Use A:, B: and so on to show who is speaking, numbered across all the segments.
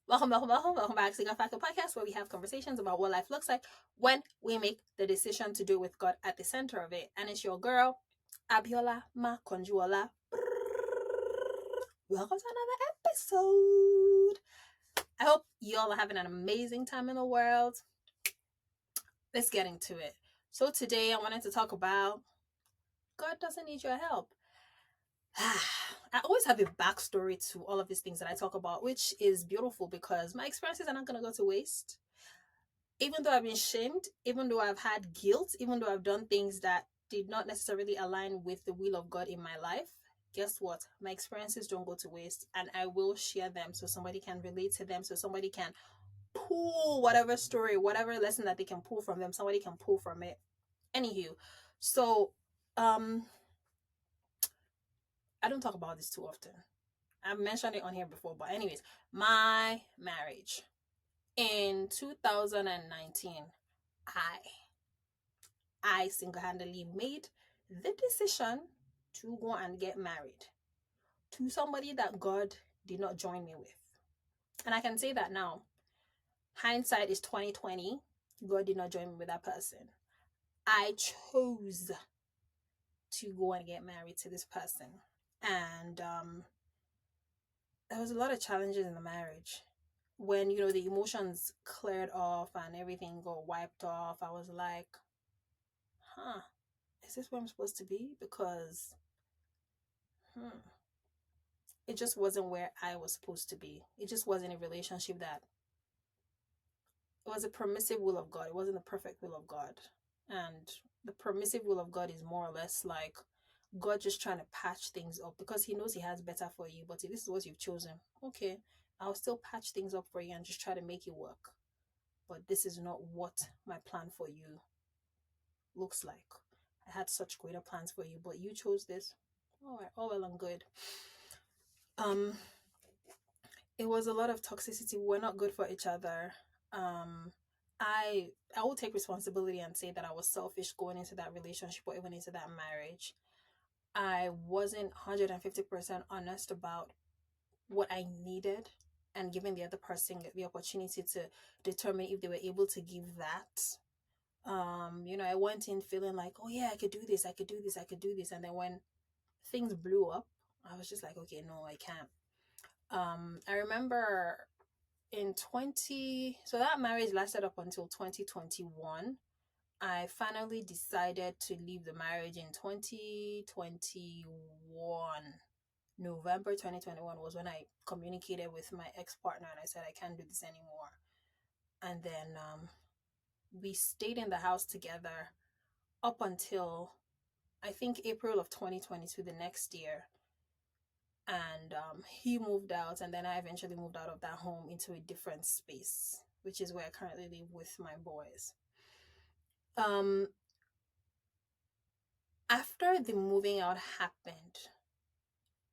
A: Welcome back to God Factor Podcast, where we have conversations about what life looks like when we make the decision to do it with God at the center of it. And it's your girl, Abiola Makonjuola. Welcome to another episode. I hope you all are having an amazing time in the world. Let's get into it. So today I wanted to talk about God doesn't need your help. I always have a backstory to all of these things that I talk about, which is beautiful because my experiences are not going to go to waste. Even though I've been shamed, even though I've had guilt, even though I've done things that did not necessarily align with the will of God in my life, guess what? My experiences don't go to waste, and I will share them so somebody can relate to them, so somebody can pull whatever story, whatever lesson that they can pull from them, somebody can pull from it. Anywho, so um I don't talk about this too often. I've mentioned it on here before, but anyways, my marriage in 2019, I I single-handedly made the decision to go and get married to somebody that God did not join me with. And I can say that now. Hindsight is 2020. God did not join me with that person. I chose to go and get married to this person. And there was a lot of challenges in the marriage. When, the emotions cleared off and everything got wiped off, I was like, huh, is this where I'm supposed to be? Because hmm, it just wasn't where I was supposed to be. It just wasn't a relationship that it was a permissive will of God. It wasn't the perfect will of God. And the permissive will of God is more or less like God just trying to patch things up because He knows He has better for you. But if this is what you've chosen, okay, I'll still patch things up for you and just try to make it work. But this is not what my plan for you looks like. I had such greater plans for you, but you chose this. All right, all well and good. Um, it was a lot of toxicity. We're not good for each other. Um, I will take responsibility and say that I was selfish going into that relationship or even into that marriage. I wasn't 150% honest about what I needed and giving the other person the opportunity to determine if they were able to give that. I went in feeling like, oh yeah, I could do this, I could do this, I could do this. And then when things blew up, I was just like, okay, no, I can't. I remember in 20, so that marriage lasted up until 2021. I finally decided to leave the marriage in 2021. November 2021 was when I communicated with my ex-partner and I said I can't do this anymore. And then we stayed in the house together up until I think April of 2022, the next year. And he moved out, and then I eventually moved out of that home into a different space, which is where I currently live with my boys. Um, After the moving out happened,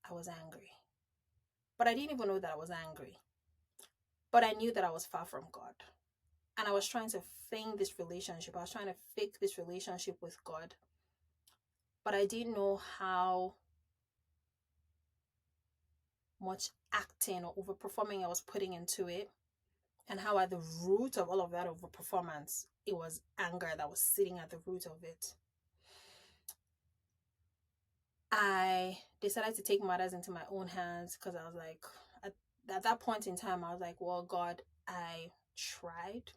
A: I was angry, but I didn't even know that I was angry. But I knew that I was far from God, and I was trying to feign this relationship. I was trying to fake this relationship with God, but I didn't know how much acting or overperforming I was putting into it, and how at the root of all of that overperformance, it was anger that was sitting at the root of it. I decided to take matters into my own hands because I was like, at that point in time, I was like, well, God, I tried.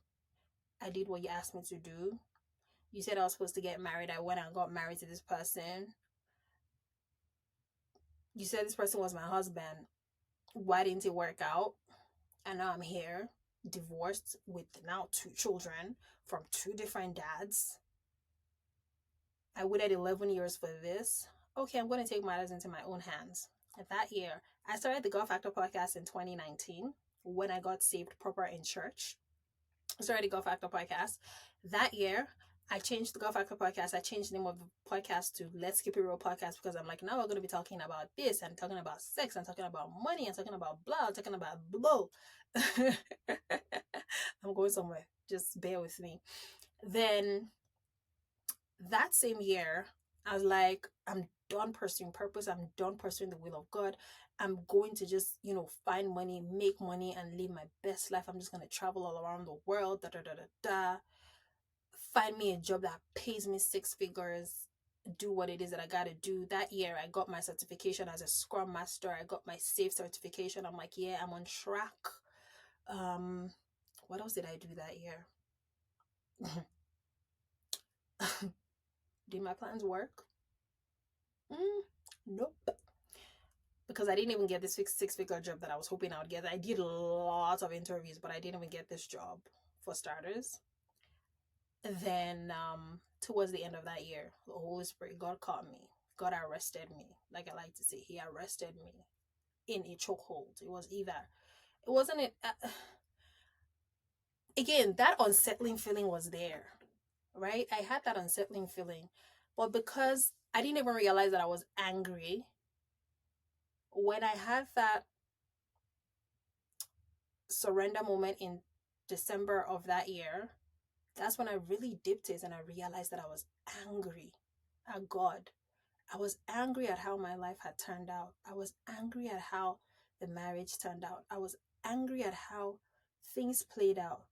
A: I did what you asked me to do. You said I was supposed to get married. I went and got married to this person. You said this person was my husband. Why didn't it work out? And now I'm here, divorced with now two children from two different dads. I waited 11 years for this. Okay, I'm going to take matters into my own hands. That year, I started the God Factor podcast in 2019 when I got saved proper in church. I started the God Factor podcast. That year, I changed the God Factor podcast. I changed the name of the podcast to Let's Keep It Real podcast because I'm like, now we're going to be talking about this and talking about sex and talking about money and talking about blah, talking about blow. I'm going somewhere. Just bear with me. Then that same year, I was like, I'm done pursuing purpose. I'm done pursuing the will of God. I'm going to just, find money, make money, and live my best life. I'm just going to travel all around the world, da da da da da. Find me a job that pays me six figures, do what it is that I got to do. That year, I got my certification as a Scrum Master. I got my SAFe certification. I'm like, yeah, I'm on track. What else did I do that year? Did my plans work? Nope. Because I didn't even get this six-figure job that I was hoping I would get. I did lots of interviews, but I didn't even get this job, for starters. Then towards the end of that year, the Holy Spirit, God caught me. God arrested me. Like I like to say, He arrested me in a chokehold. It wasn't it. Again, that unsettling feeling was there, right? I had that unsettling feeling, but because I didn't even realize that I was angry, when I had that surrender moment in December of that year, that's when I really dipped it and I realized that I was angry at God. I was angry at how my life had turned out. I was angry at how the marriage turned out. I was angry at how things played out,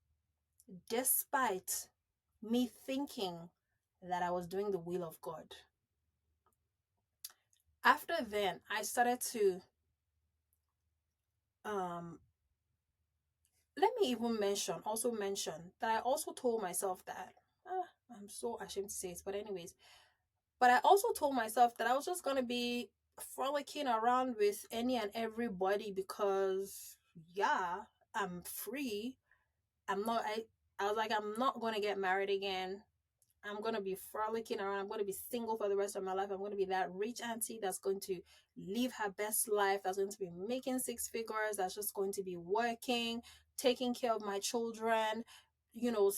A: despite me thinking that I was doing the will of God. After then, I started to let me even also mention that I also told myself that I'm so ashamed to say it, but anyways, but I also told myself that I was just gonna be frolicking around with any and everybody because yeah, I'm free. I was like, I'm not gonna get married again. I'm going to be frolicking around. I'm going to be single for the rest of my life. I'm going to be that rich auntie that's going to live her best life, that's going to be making six figures, that's just going to be working, taking care of my children, you know,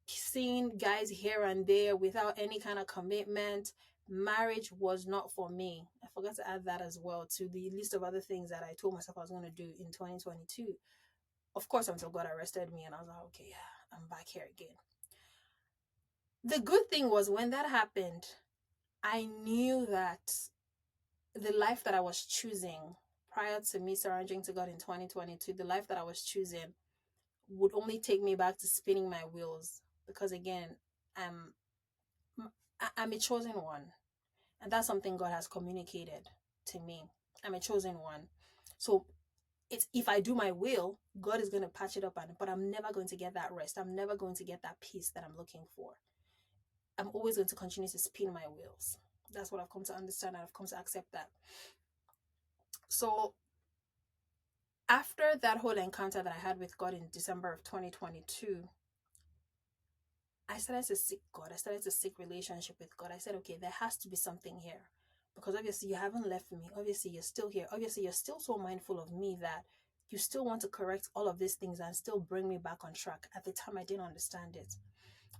A: seeing guys here and there without any kind of commitment. Marriage was not for me. I forgot to add that as well to the list of other things that I told myself I was going to do in 2022. Of course, until God arrested me and I was like, okay, yeah, I'm back here again. The good thing was when that happened, I knew that the life that I was choosing prior to me surrendering to God in 2022, the life that I was choosing would only take me back to spinning my wheels. Because again, I'm a chosen one. And that's something God has communicated to me. I'm a chosen one. So it's if I do my will, God is going to patch it up, but I'm never going to get that rest. I'm never going to get that peace that I'm looking for. I'm always going to continue to spin my wheels. That's what I've come to understand, and I've come to accept that. So after that whole encounter that I had with God in December of 2022, I started to seek God. I started to seek relationship with God. I said, okay, there has to be something here. Because obviously you haven't left me. Obviously you're still here. Obviously you're still so mindful of me that you still want to correct all of these things and still bring me back on track. At the time, I didn't understand it.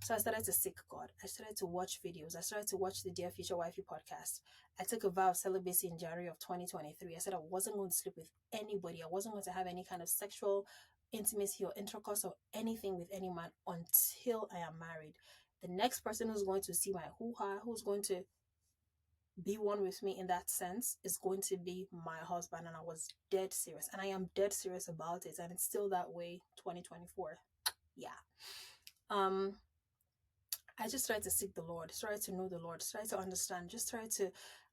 A: So I started to seek God. I started to watch videos. I started to watch the Dear Future Wifey podcast. I took a vow of celibacy in January of 2023. I said I wasn't going to sleep with anybody. I wasn't going to have any kind of sexual intimacy or intercourse or anything with any man until I am married. The next person who's going to see my hoo-ha, who's going to be one with me in that sense, is going to be my husband. And I was dead serious. And I am dead serious about it. And it's still that way 2024. Yeah. I just tried to seek the Lord, tried to know the Lord, tried to understand,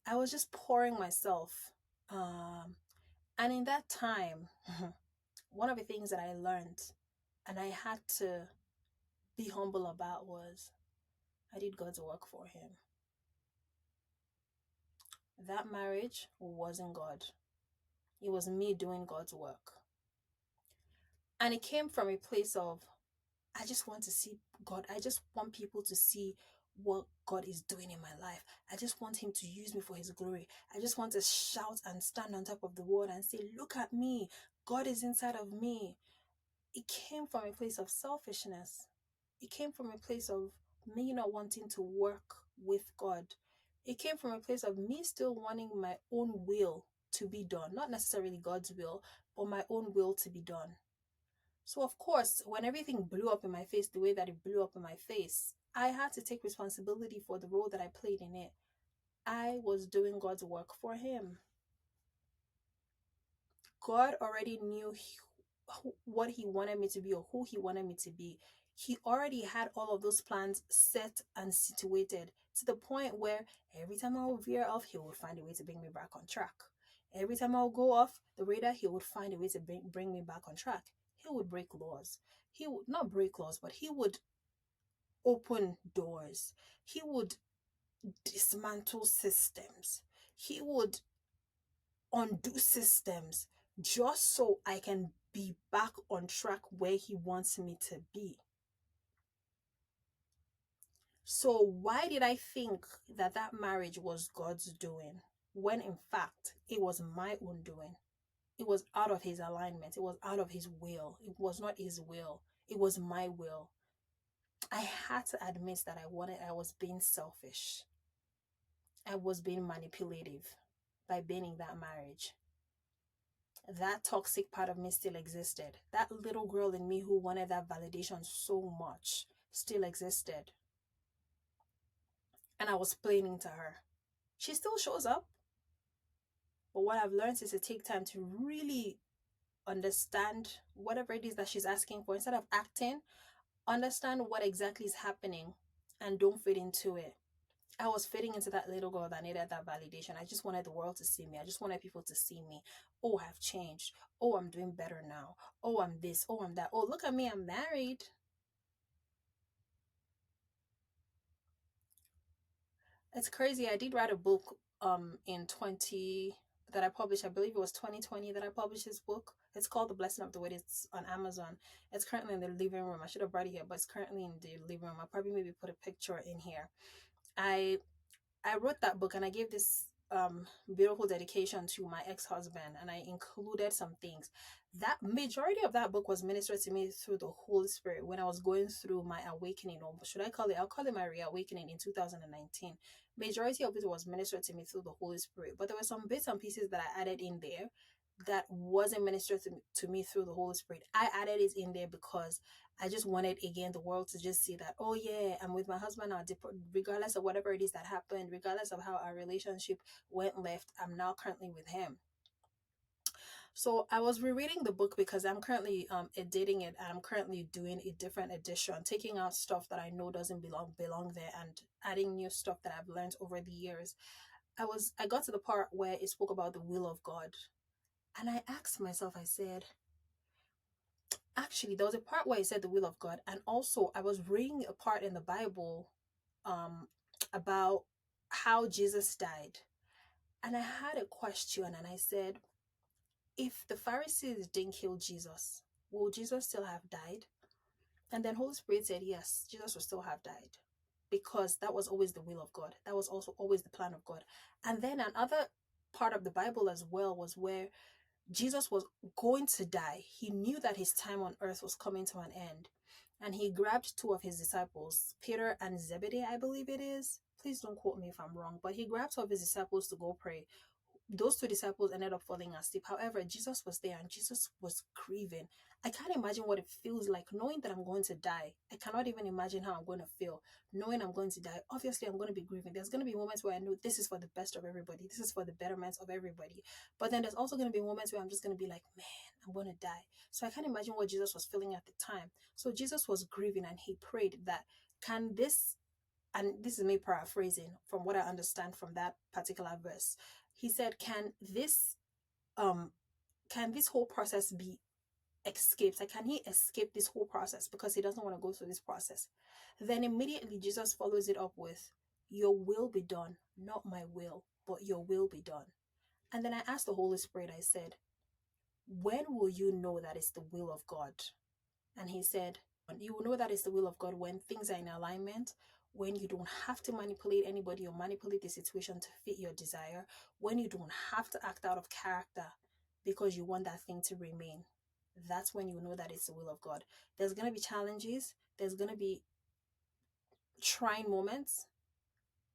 A: I was just pouring myself. And in that time, one of the things that I learned and I had to be humble about was I did God's work for Him. That marriage wasn't God. It was me doing God's work. And it came from a place of, I just want to see God. I just want people to see what God is doing in my life. I just want Him to use me for His glory. I just want to shout and stand on top of the world and say, look at me. God is inside of me. It came from a place of selfishness. It came from a place of me not wanting to work with God. It came from a place of me still wanting my own will to be done. Not necessarily God's will, but my own will to be done. So of course, when everything blew up in my face the way that it blew up in my face, I had to take responsibility for the role that I played in it. I was doing God's work for Him. God already knew what he wanted me to be or who he wanted me to be. He already had all of those plans set and situated to the point where every time I would veer off, he would find a way to bring me back on track. Every time I would go off the radar, he would find a way to bring me back on track. He would break laws. He would not break laws, but he would open doors. He would dismantle systems. He would undo systems just so I can be back on track where he wants me to be. So, why did I think that that marriage was God's doing when in fact it was my own doing? It was out of his alignment, it was out of his will. It was not his will, it was my will. I had to admit that I was being selfish. I was being manipulative by being in that marriage. That toxic part of me still existed. That little girl in me who wanted that validation so much still existed. And I was playing into her. She still shows up. But what I've learned is to take time to really understand whatever it is that she's asking for. Instead of acting, understand what exactly is happening and don't fit into it. I was fitting into that little girl that needed that validation. I just wanted the world to see me. I just wanted people to see me. Oh, I've changed. Oh, I'm doing better now. Oh, I'm this. Oh, I'm that. Oh, look at me. I'm married. It's crazy. I did write a book in 20 that I published. I believe it was 2020 that I published this book. It's called The Blessing of the Wait. It's on Amazon. It's currently in the living room. I should have brought it here, but it's currently in the living room. I'll probably maybe put a picture in here. I I wrote that book and I gave this beautiful dedication to my ex-husband, and I included some things. That majority of that book was ministered to me through the Holy Spirit when I was going through my awakening, or should I call it, I'll call it my reawakening in 2019. Majority of it was ministered to me through the Holy Spirit, but there were some bits and pieces that I added in there that wasn't ministered to me through the Holy Spirit. I added it in there because I just wanted, again, the world to just see that, oh yeah, I'm with my husband now, regardless of whatever it is that happened, regardless of how our relationship went left, I'm now currently with him. So I was rereading the book because I'm currently editing it, and I'm currently doing a different edition, taking out stuff that I know doesn't belong there and adding new stuff that I've learned over the years. I got to the part where it spoke about the will of God. And I asked myself, I said, actually, there was a part where it said the will of God, and also I was reading a part in the Bible um about how Jesus died. And I had a question, and I said, if the Pharisees didn't kill Jesus, will Jesus still have died? And then Holy Spirit said, yes, Jesus will still have died, because that was always the will of God. That was also always the plan of God. And then another part of the Bible as well was where Jesus was going to die. He knew that his time on earth was coming to an end. And he grabbed two of his disciples, Peter and Zebedee, I believe it is. Please don't quote me if I'm wrong. But he grabbed two of his disciples to go pray. Those two disciples ended up falling asleep. However, Jesus was there and Jesus was grieving. I can't imagine what it feels like knowing that I'm going to die. I cannot even imagine how I'm going to feel knowing I'm going to die. Obviously, I'm going to be grieving. There's going to be moments where I know this is for the best of everybody. This is for the betterment of everybody. But then there's also going to be moments where I'm just going to be like, man, I'm going to die. So I can't imagine what Jesus was feeling at the time. So Jesus was grieving and he prayed that, can this, and this is me paraphrasing from what I understand from that particular verse. He said, um can this whole process be escaped? Like, can he escape this whole process because he doesn't want to go through this process? Then immediately Jesus follows it up with, your will be done, not my will, but your will be done. And then I asked the Holy Spirit, I said, when will you know that it's the will of God? And he said, you will know that it's the will of God when things are in alignment, when you don't have to manipulate anybody or manipulate the situation to fit your desire, when you don't have to act out of character because you want that thing to remain. That's when you know that it's the will of God. There's going to be challenges, there's going to be trying moments,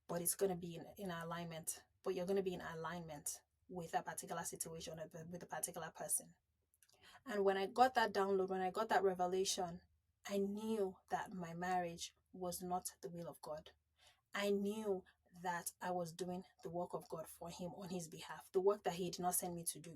A: but it's going to be in alignment. But you're going to be in alignment with a particular situation, with a particular person. And when I got that download, when I got that revelation, I knew that my marriage was not the will of God. I knew that I was doing the work of God for him on his behalf, the work that he did not send me to do.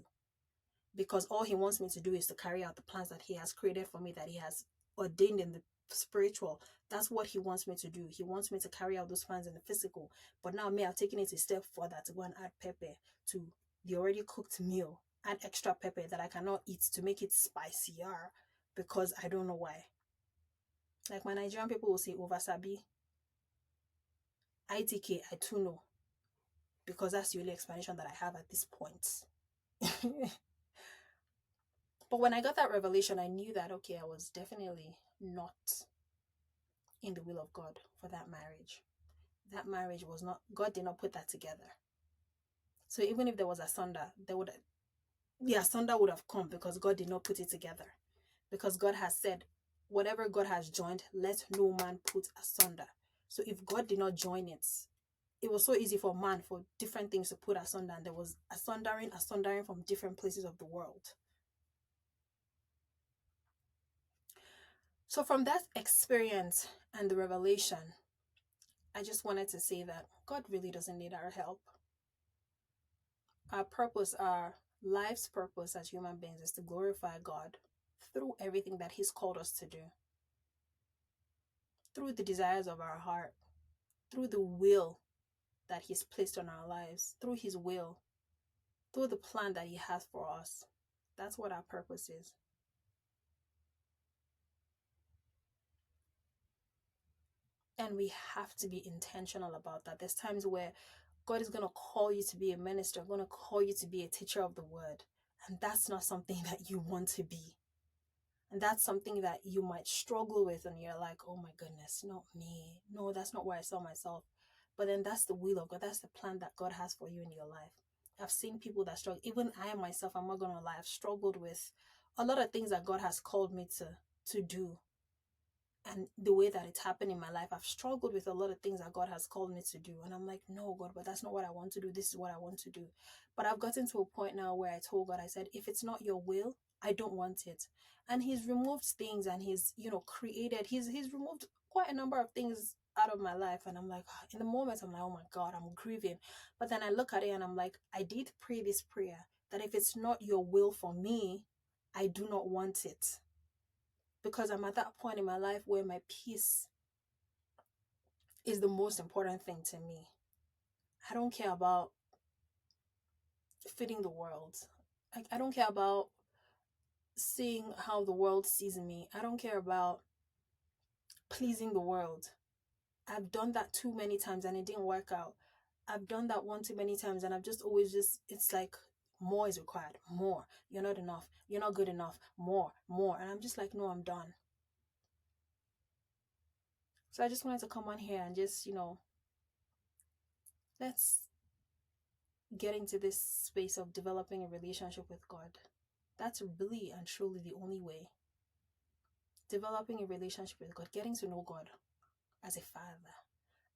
A: because all he wants me to do is to carry out the plans that he has created for me, that he has ordained in the spiritual. That's what he wants me to do. He wants me to carry out those plans in the physical. But now me, I've taken it a step further to go and add pepper to the already cooked meal, add extra pepper that I cannot eat to make it spicier, because I don't know why. Like my Nigerian people will say oversabi. ITK, I too know, because that's the only explanation that I have at this point. But when I got that revelation, I knew that, okay, I was definitely not in the will of God for that marriage. That marriage was not, God did not put that together. So even if there was asunder, the asunder would have come, because God did not put it together. Because God has said, whatever God has joined, let no man put asunder. So if God did not join it, it was so easy for man, for different things to put asunder, and there was asundering from different places of the world. So from that experience and the revelation, I just wanted to say that God really doesn't need our help. Our purpose, our life's purpose as human beings, is to glorify God through everything that He's called us to do, through the desires of our heart, through the will that He's placed on our lives, through His will, through the plan that He has for us. That's what our purpose is. And we have to be intentional about that. There's times where God is going to call you to be a minister, going to call you to be a teacher of the word. And that's not something that you want to be. And that's something that you might struggle with, and you're like, oh my goodness, not me. No, that's not where I saw myself. But then that's the will of God. That's the plan that God has for you in your life. I've seen people that struggle. Even I myself, I'm not going to lie, I've struggled with a lot of things that God has called me to do. And the way that it's happened in my life, I've struggled with a lot of things that God has called me to do. And I'm like, no, God, but that's not what I want to do. This is what I want to do. But I've gotten to a point now where I told God, I said, if it's not your will, I don't want it. And He's removed things, and He's, created, He's removed quite a number of things out of my life. And I'm like, in the moment, I'm like, oh my God, I'm grieving. But then I look at it and I'm like, I did pray this prayer that if it's not your will for me, I do not want it. Because I'm at that point in my life where my peace is the most important thing to me. I don't care about fitting the world. I don't care about seeing how the world sees me. I don't care about pleasing the world. I've done that too many times and it didn't work out. I've done that one too many times, and I've just always it's like, more is required. More. You're not enough. You're not good enough. More. And I'm just like, no, I'm done. So I just wanted to come on here and just, let's get into this space of developing a relationship with God. That's really and truly the only way. Developing a relationship with God, getting to know God as a father,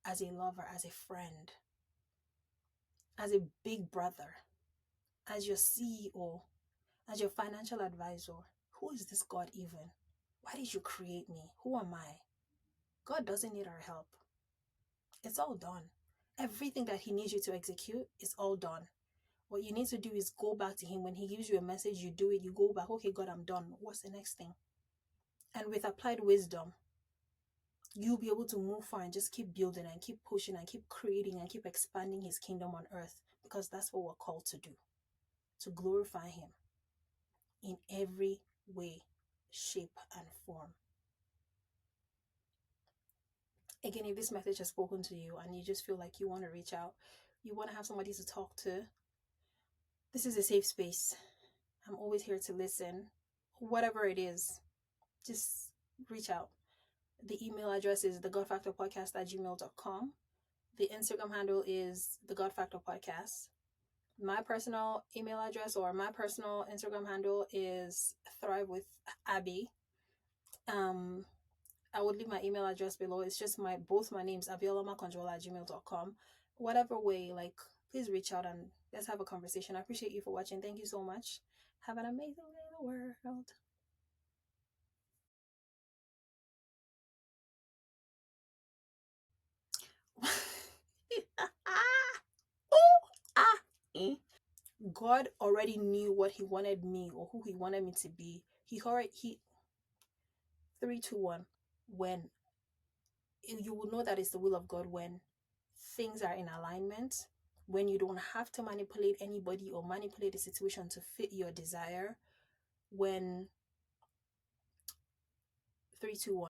A: as a lover, as a friend, as a big brother, as your CEO, as your financial advisor. Who is this God even? Why did you create me? Who am I? God doesn't need our help. It's all done. Everything that He needs you to execute is all done. What you need to do is go back to Him. When He gives you a message, you do it. You go back, okay, God, I'm done. What's the next thing? And with applied wisdom, you'll be able to move far and just keep building and keep pushing and keep creating and keep expanding His kingdom on earth, because that's what we're called to do, to glorify Him in every way, shape, and form. Again, if this message has spoken to you and you just feel like you want to reach out, you want to have somebody to talk to, this is a safe space. I'm always here to listen. Whatever it is, just reach out. The email address is thegodfactorpodcast@gmail.com. The Instagram handle is the God Factor Podcast. My personal email address or my personal Instagram handle is Thrive with Abby. I would leave my email address below. It's just both my names, abiolamaconjola@gmail.com. Whatever way, please reach out and let's have a conversation. I appreciate you for watching. Thank you so much. Have an amazing day in the world. Ooh, ah, God already knew what he wanted me or who he wanted me to be. He 3, 2, 1. When you will know that it's the will of God when things are in alignment, when you don't have to manipulate anybody or manipulate the situation to fit your desire, when 3, 2, 1.